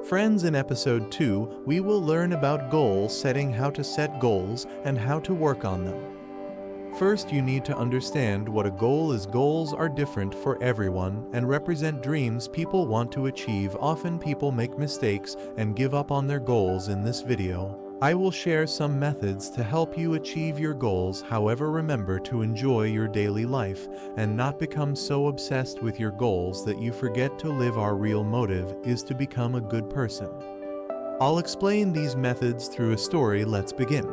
Friends, in episode 2, we will learn about goal setting, how to set goals, and how to work on them. First, you need to understand what a goal is. Goals are different for everyone and represent dreams people want to achieve. Often people make mistakes and give up on their goals. In this video, I will share some methods to help you achieve your goals. However, remember to enjoy your daily life and not become so obsessed with your goals that you forget to live. Our real motive is to become a good person. I'll explain these methods through a story. Let's begin.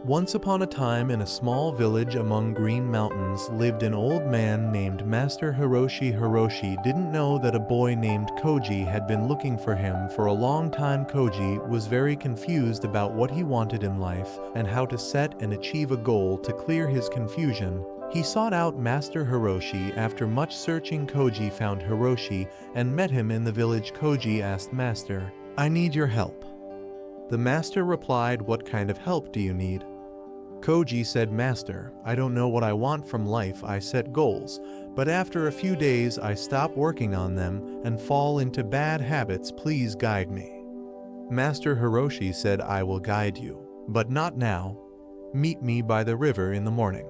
Once upon a time, in a small village among green mountains, lived an old man named Master Hiroshi. Hiroshi didn't know that a boy named Koji had been looking for him for a long time. Koji was very confused about what he wanted in life and how to set and achieve a goal. To clear his confusion, he sought out Master Hiroshi. After much searching, Koji found Hiroshi and met him in the village. Koji asked, "Master, I need your help." The master replied, "What kind of help do you need?" Koji said, "Master, I don't know what I want from life. I set goals, but after a few days I stop working on them and fall into bad habits. Please guide me." Master Hiroshi said, "I will guide you, but not now. Meet me by the river in the morning."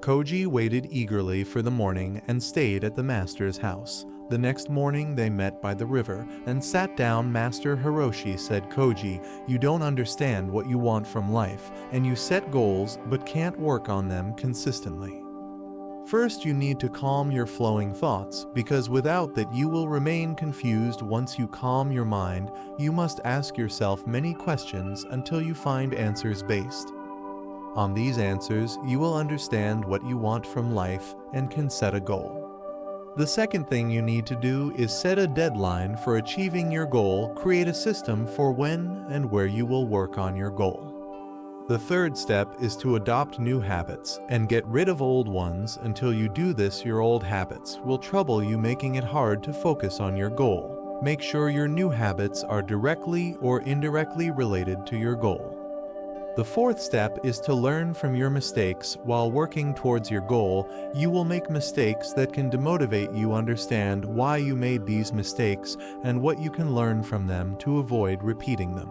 Koji waited eagerly for the morning and stayed at the master's house. The next morning they met by the river and sat down. Master Hiroshi said, "Koji, you don't understand what you want from life, and you set goals but can't work on them consistently. First, you need to calm your flowing thoughts, because without that you will remain confused. Once you calm your mind, you must ask yourself many questions until you find answers. Based on these answers, you will understand what you want from life and can set a goal. The second thing you need to do is set a deadline for achieving your goal. Create a system for when and where you will work on your goal. The third step is to adopt new habits and get rid of old ones. Until you do this, your old habits will trouble you, making it hard to focus on your goal. Make sure your new habits are directly or indirectly related to your goal. The fourth step is to learn from your mistakes. While working towards your goal, you will make mistakes that can demotivate you. Understand why you made these mistakes and what you can learn from them to avoid repeating them.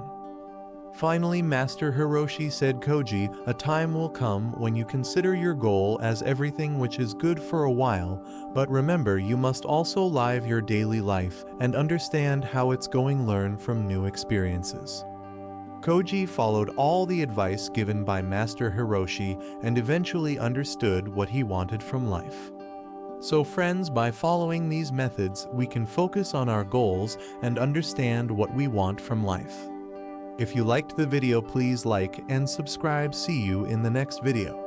Finally, Master Hiroshi said, "Koji, a time will come when you consider your goal as everything, which is good for a while, but remember you must also live your daily life and understand how it's going. Learn from new experiences." Koji followed all the advice given by Master Hiroshi and eventually understood what he wanted from life. So friends, by following these methods, we can focus on our goals and understand what we want from life. If you liked the video, please like and subscribe. See you in the next video.